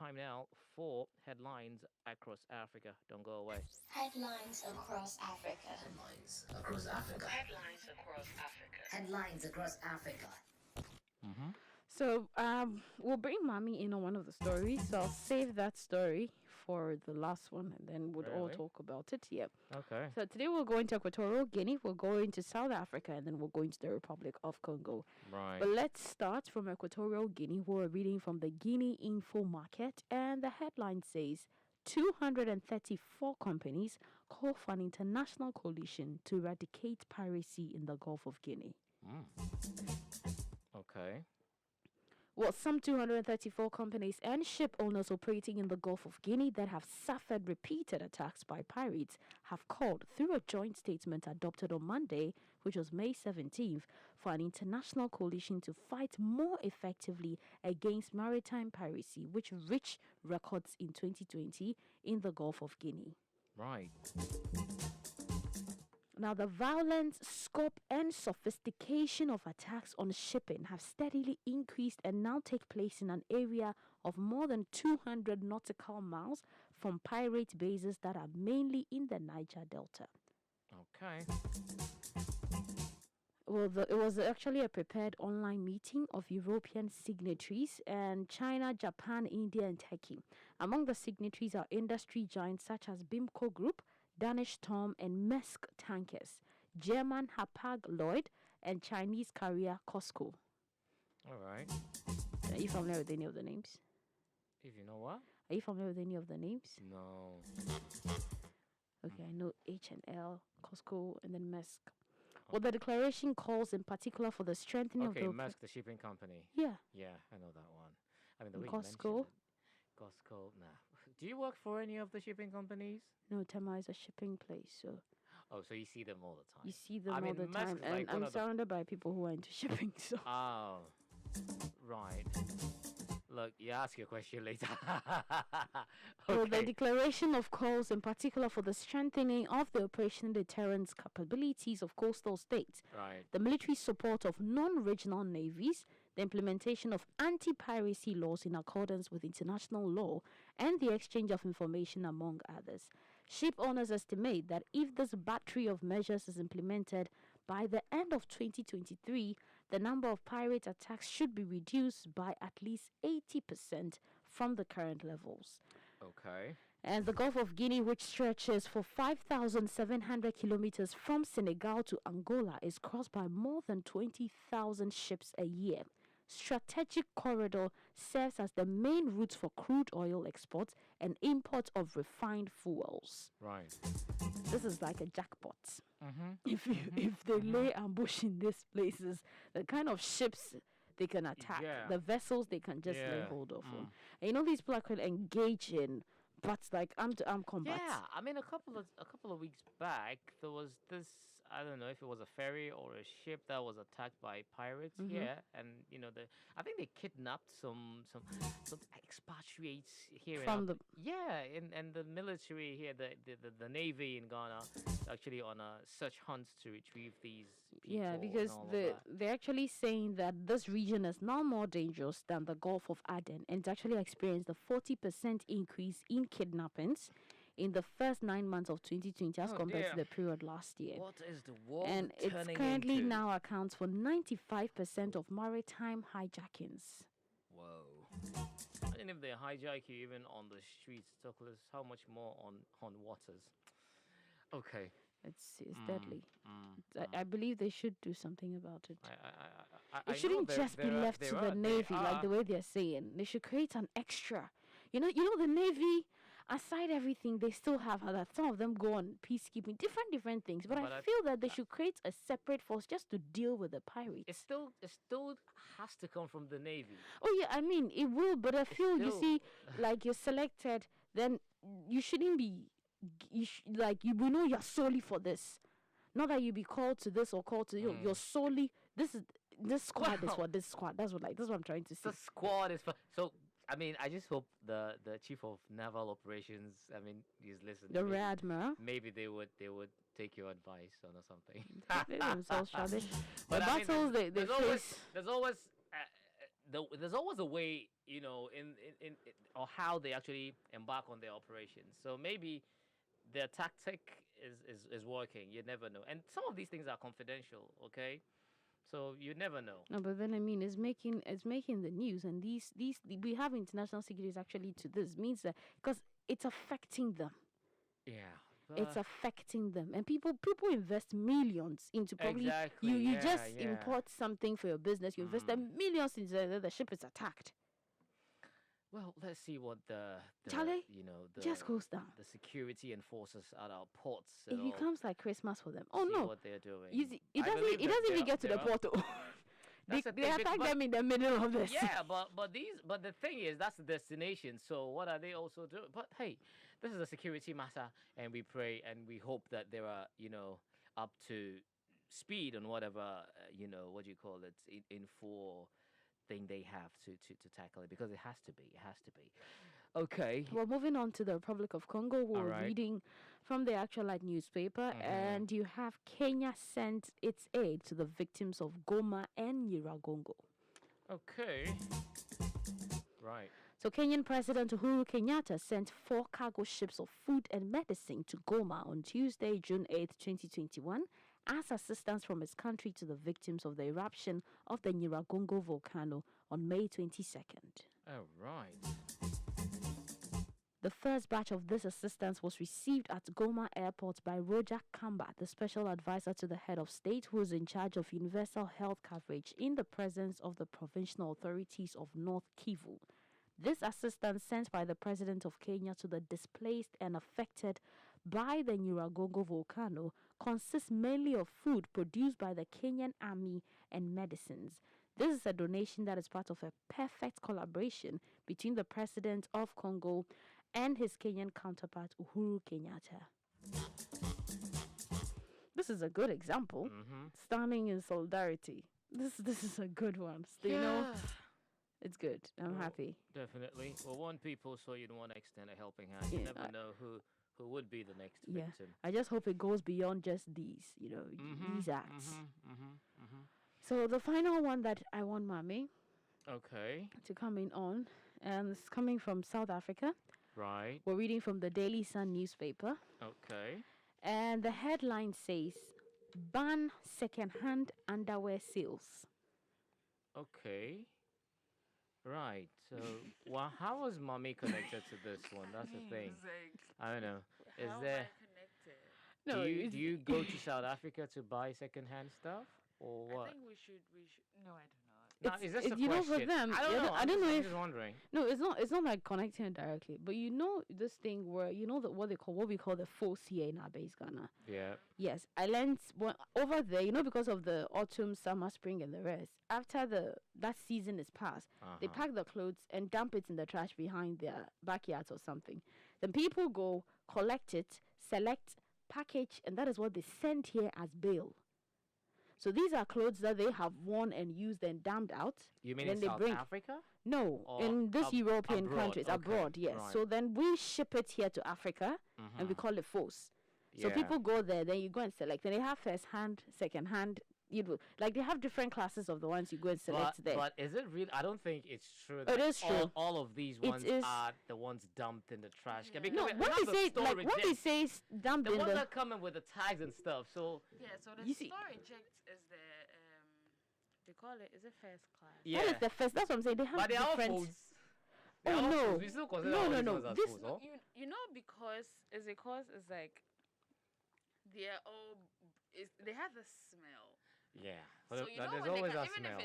time now for headlines across Africa. Don't go away. Headlines across Africa. Headlines across Africa. Headlines across Africa. Headlines across Africa. So we'll bring Mommy in on one of the stories. So I'll save that story for the last one, and then we'll all Really? talk about it. Yeah. Okay. So today we'll go into Equatorial Guinea, we'll go into South Africa, and then we'll go into the Republic of Congo. Right. But let's start from Equatorial Guinea. We're reading from the Guinea Info Market, and the headline says 234 companies call for an international coalition to eradicate piracy in the Gulf of Guinea. Okay. Well, some 234 companies and ship owners operating in the Gulf of Guinea that have suffered repeated attacks by pirates have called through a joint statement adopted on Monday, which was May 17th, for an international coalition to fight more effectively against maritime piracy, which reached records in 2020 in the Gulf of Guinea. Right. Now, the violence, scope, and sophistication of attacks on shipping have steadily increased and now take place in an area of more than 200 nautical miles from pirate bases that are mainly in the Niger Delta. Okay. Well, it was actually a prepared online meeting of European signatories and China, Japan, India, and Turkey. Among the signatories are industry giants such as Bimco Group, Danish Storm, and Maersk Tankers, German Hapag-Lloyd, and Chinese carrier COSCO. All right. Are you familiar with any of the names? If you know what? Are you familiar with any of the names? No. Okay, I know H&L, COSCO, and then Maersk. Well, the declaration calls in particular for the strengthening Okay, of the... Maersk, the shipping company. Yeah. Yeah, I know that one. I mean, the way you COSCO? mentioned it. Costco, nah. Do you work for any of the shipping companies? No, Tema is a shipping place, so Oh, so you see them all the time. you see them I all mean, the Maersk time. is like And one I'm of the- surrounded by people who are into shipping, so... Oh, right. Look, you ask your question later. Well, the Okay. declaration of calls in particular for the strengthening of the operational deterrence capabilities of coastal states, Right. the military support of non-regional navies, the implementation of anti-piracy laws in accordance with international law, and the exchange of information, among others. Ship owners estimate that if this battery of measures is implemented by the end of 2023, the number of pirate attacks should be reduced by at least 80% from the current levels. Okay. And the Gulf of Guinea, which stretches for 5,700 kilometers from Senegal to Angola, is crossed by more than 20,000 ships a year. Strategic corridor serves as the main route for crude oil exports and import of refined fuels. Right. This is like a jackpot. If they lay ambush in these places, the kind of ships they can attack, Yeah. the vessels they can just lay Yeah. hold of. And you know, these people could engage in, but like arm combat. Yeah, I mean, a couple of weeks back, there was this. I don't know if it was a ferry or a ship that was attacked by pirates here, and you know, I think they kidnapped some expatriates here From in and the military here, the navy in Ghana, is actually on a search hunt to retrieve these people. Yeah, and because all of that. they're actually saying that this region is now more dangerous than the Gulf of Aden, and it's actually experienced a 40% increase in kidnappings in the first 9 months of 2020 as Oh, compared dear. to the period last year. What is the world And it's turning currently into? now accounts for 95% of maritime hijackings. Whoa. Imagine if they hijack you even on the streets, Douglas, how much more on waters? Okay. It's deadly. I believe they should do something about it. I It know shouldn't just be left to the Navy, like the way they're saying. They should create an extra. You know, the Navy, aside everything, they still have that. Some of them go on peacekeeping, different things. But I feel that they should create a separate force just to deal with the pirates. It still has to come from the Navy. Oh yeah, I mean it will, but I feel you still- see, like you're selected, then you shouldn't be. You will know you're solely for this. Not that you be called to this or called to you're solely this squad is Wow. for this squad. That's what I'm trying to say. The squad is so. I mean, I just hope the chief of naval operations. I mean, he's listening. The maybe- Rear Admiral. Maybe they would take your advice on or something. They themselves, shall they? The But I mean, battles they there's face. There's always there's always a way, in or how they actually embark on their operations. So maybe their tactic is working. You never know. And some of these things are confidential, okay? So you never know. No, but then I mean, it's making the news, and these we have international secretaries actually to this means that because it's affecting them. Yeah. It's affecting them, and people invest millions into probably Exactly, you yeah, just yeah. import something for your business. You invest millions into it, the ship is attacked. Well, let's see what the Charlie, you know the just goes down. the security enforcers at our ports. It all becomes like Christmas for them. Oh see no, what they're doing. you see, it I doesn't believe it that doesn't even get to the port. They That's the they thing, attack but- them in the middle of this. Yeah, but the thing is that's the destination. So what are they also doing? But hey, this is a security matter, and we pray and we hope that they are up to speed on whatever what do you call it info thing they have to tackle it, because it has to be. It has to be. Okay. Well, moving on to the Republic of Congo, we're right. reading from the Actualite newspaper, and you have Kenya sent its aid to the victims of Goma and Nyiragongo. Okay. Right. So, Kenyan President Uhuru Kenyatta sent 4 cargo ships of food and medicine to Goma on Tuesday, June 8, 2021, as assistance from his country to the victims of the eruption of the Nyiragongo volcano on May 22nd. Oh, right. The first batch of this assistance was received at Goma Airport by Roger Kamba, the special advisor to the head of state who is in charge of universal health coverage in the presence of the provincial authorities of North Kivu. This assistance sent by the president of Kenya to the displaced and affected by the Nyiragongo volcano consists mainly of food produced by the Kenyan army and medicines. This is a donation that is part of a perfect collaboration between the president of Congo and his Kenyan counterpart, Uhuru Kenyatta. This is a good example. Standing in solidarity. This is a good one. You know, it's good. I'm happy. Definitely. Well, one people, so you'd want to extend a helping hand. You never know who would be the next victim. I just hope it goes beyond just these, these acts. So the final one that I want Mommy Okay. to come in on, and it's coming from South Africa. Right. We're reading from the Daily Sun newspaper. Okay. And the headline says, ban second-hand underwear sales. Okay. Right. So, well, how was Mommy connected to this one? That's the thing. I don't know. Is How there? am I connected? Do you go to South Africa to buy secondhand stuff or what? I think we should. No, I don't know. Now, is this a You know, for question? them, I don't know. I don't know I'm if just wondering. no, it's not like connecting it directly, but this thing where what we call the 4CA in our base Ghana. Yeah. Yes, I learned over there, because of the autumn, summer, spring, and the rest. After that season is past, they pack the clothes and dump it in the trash behind their backyards or something. Then people go collect it, select, package, and that is what they send here as bail. So these are clothes that they have worn and used and dumped out. You mean then in they South bring Africa? No, Or in this European abroad, countries, okay, abroad, yes. right. So then we ship it here to Africa, and we call it force. So Yeah. people go there, then you go and select. Then they have first hand, second hand. Like they have different classes of the ones you go and select there. But is it real? I don't think it's true. It That is true. All of these It ones is- are the ones dumped in the trash can. Because No, we when have they the say storage when they jet. say dumped The in ones the that come in with the tags and stuff. So Yeah, so the You see- storage jet is the they call it, is it first class? yeah. that is the first. That's what I'm saying. They have But they are all different. foods. They are all no. foods. We still consider No, all no, these no. ones as This- foods, oh? You know, because it's like they're all they have the smell. Yeah. So But you know there's when always that even smell.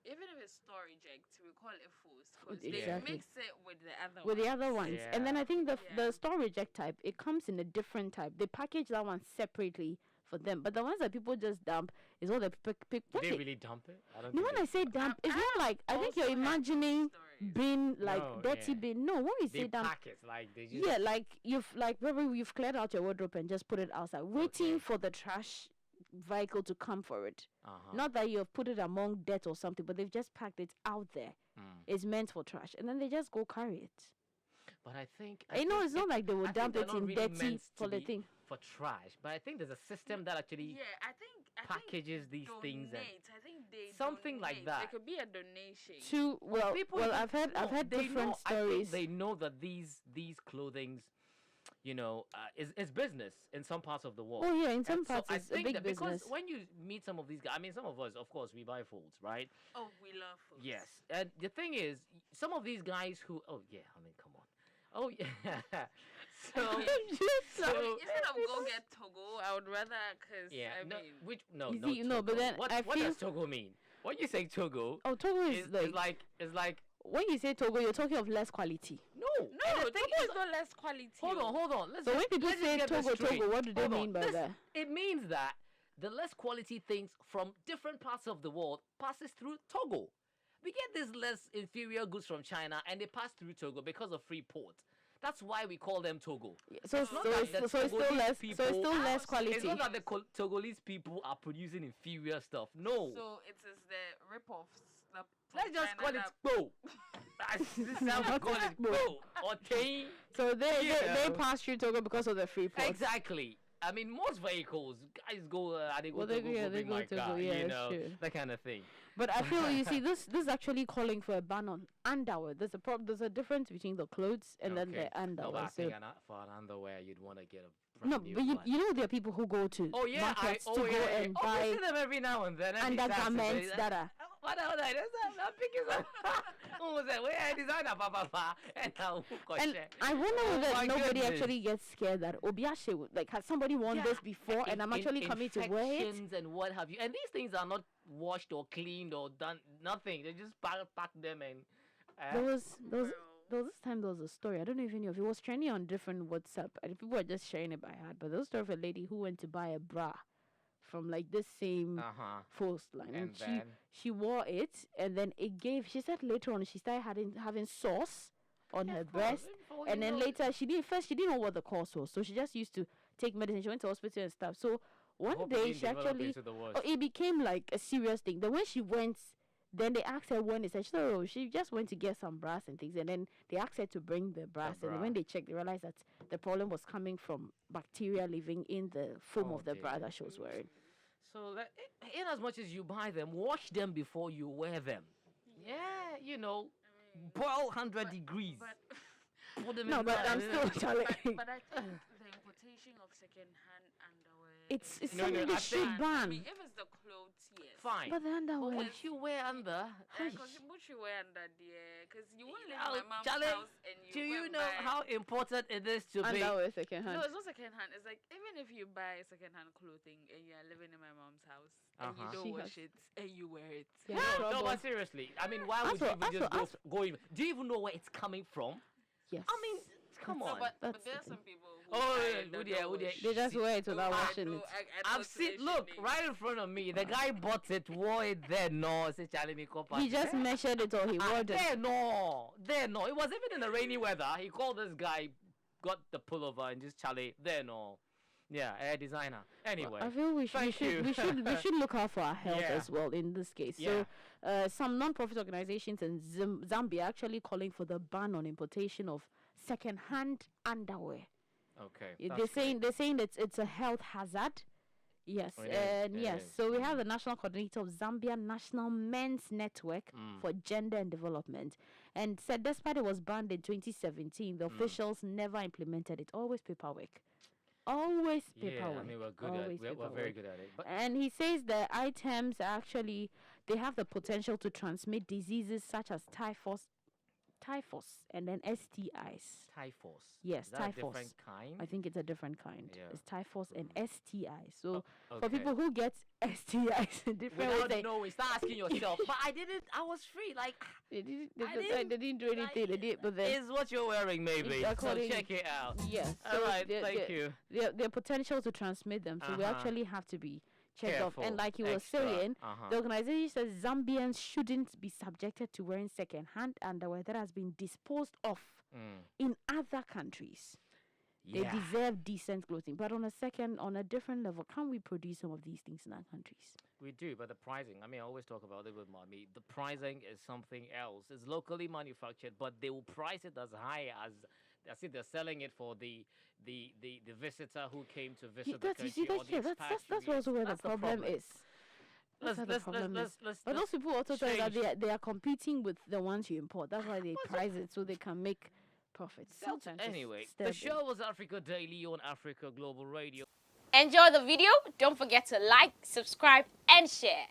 even if it's storage jet, we call it foods because Exactly. they mix it with the other With the ones. other ones, and then Yeah. I think Yeah. the storage egg type, it comes in a different type. They package that one separately for them, but the ones that people just dump is what they pick. Do they really dump it? I don't No, think when they- I say dump, it's not like I think you're also have imagining stories. bin, like No, dirty yeah. bin. No, when we they say dump, pack it like they just yeah, like probably you've cleared out your wardrobe and just put it outside, waiting Okay. for the trash vehicle to come for it. Uh-huh. Not that you've put it among dirt or something, but they've just packed it out there. It's meant for trash, and then they just go carry it. But I think You know, think it's not like they I would think dump they're it not in really dirty meant to be polythene. for trash. But I think there's a system that actually Yeah, I think packages these things and I think they something like donate. that. It could be a donation. To well, people well, even- I've no, heard they different know, I think stories. they know that these clothings, is business in some parts of the world. Oh yeah, in some And so parts I it's a think big that business. because when you meet some of these guys, I mean, some of us, of course, we buy folds, right? Oh, we love food. Yes, and the thing is, some of these guys who, oh yeah, I mean, come on, oh yeah, so So so instead of go get Togo, I would rather, cause yeah, I no, mean, which no, You not see, no, Togo. but then what I what feel- does Togo mean? When you say Togo, Oh, Togo is is like when you say Togo, you're talking of less quality. no, no, and the Togo thing is not less quality. hold on. Let's So when just- people let's just say get this Togo, straight. Togo, what do they Hold on. mean by This- that? It means that the less quality things from different parts of the world passes through Togo. We get these less inferior goods from China and they pass through Togo because of free port. That's why we call them Togo. So It's not so that it's, the so it's still Togolese less. So people- it's still less quality. It's not that the Togolese people are producing inferior stuff. No. So it is the rip-offs. that from Let's just China call it that- Go. This is how we call it Go. Or Tain. So they Yeah. pass through Togo because of the free ports. Exactly. I mean, most vehicles, guys go, they go Well, to they- go, yeah, go they bring go my to car, go, yeah, you it's know, true. that kind of thing. But I feel you see this is actually calling for a ban on underwear. There's a difference between the clothes and then Okay. the No, underwear. but I So think for an underwear, you'd want to get a no, brand new but one. you know there are people who go to Oh yeah, markets oh, to yeah, go yeah. and Oh, buy we see them every now and then. undergarments that are. What else? I'm picking some. Who was that? Where I designer, papa, and now who And share? I wonder Oh whether my nobody goodness. actually gets scared that Obiashe would like has somebody worn Yeah, this before and I'm actually coming to wear it. infections and what have you. And these things are not washed or cleaned or done. Nothing. They just pack them and. There was Bro. this time there was a story. I don't know if you knew of it. It was trending on different WhatsApp and people were just sharing it by heart. But there was a story of a lady who went to buy a bra from like this same Post line, and then? she wore it, and then it gave. She said later on she started having sauce on her breast, and then later she didn't know what the cause was, so she just used to take medicine. She went to hospital and stuff. So one day she actually, it became like a serious thing. Then when she went, then they asked her when it said, so she just went to get some brass and things, and then they asked her to bring the brass, and bra. when they checked, they realized that the problem was coming from bacteria living in the foam Oh, of the bra dear. that she was wearing. So, in as much as you buy them, wash them before you wear them. Yeah, boil 100 degrees. But Put them No, in but that- I'm still challenging. but I think the importation of second-hand underwear. It's No, something no, they I should think- I ban. mean, if it's the clothes, yes. fine. But the But underwear. what you wear under? Because what you wear under there, because you won't live Oh, in my mom's Charlie, house and you Do go you and know buy- how important it is to be? Underwear second hand. No, it's not second-hand. It's like even if you buy second-hand clothing and you are living in my mom's house and Uh-huh. you don't She wash has- it and you wear it. Yeah, No, trouble. but seriously. I mean, why would Also- you even just also- go in? Do you even know where it's coming from? Yes. I mean, come No, on. but That's there the are some thing. people who Oh, buy yeah, it that would they- don't would they- wash. They just wear it without I washing know- it. I know I've seen. situation Look is- right in front of me. The guy bought it, wore it. There, no. Say, Charlie, me copper. He just measured it or he wore it. There, no. There, no. It was even in the rainy weather. He called this guy, got the pullover, and just Charlie. There, no. Yeah, a designer. Anyway. I feel we Thank you. we should look out for our health Yeah. as well in this case. Yeah. So, some non-profit organizations in Zambia are actually calling for the ban on importation of second-hand underwear. Okay. They're saying that it's a health hazard. Yes, Oh, it is, and it yes. is. So we have the national coordinator of Zambia National Men's Network Mm. for Gender and Development, and said despite it was banned in 2017, Mm. the officials never implemented it. Always paperwork. Always Yeah, paperwork. I mean, we're good at Always we're very paperwork. good at it. But And he says the items are actually they have the potential to transmit diseases such as typhus, and then STIs. typhus. Yes, Is that a typhus. different kind. I think it's a different kind. Yeah. It's typhus and STIs. So Okay. for people who get STIs in different ways, Without knowing, start asking yourself. But I didn't. I was free. Like, they didn't I they didn't do anything. They did, but then is what you're wearing, maybe. So according- check it out. yes. All right. there- Thank there- you. There potential to transmit them. So we Uh-huh. actually have to be checked off. Careful. And like you were Extra. saying, Uh-huh. the organization says Zambians shouldn't be subjected to wearing second-hand underwear that has been disposed of Mm. in other countries. They Yeah. deserve decent clothing. But on a different level, can we produce some of these things in our countries? We do, but the pricing, I mean, I always talk about it with mommy. The pricing is something else. It's locally manufactured, but they will price it as high as as if they're selling it for the visitor who came to visit the You see country, or that? the Yeah, that's expatriates. also where the That's problem is. That's where the problem is. But those people also tell you that they are competing with the ones you import. That's why they price it so they can make profits. Sometimes it's Anyway, the disturbing. show was Africa Daily on Africa Global Radio. Enjoy the video. Don't forget to like, subscribe, and share.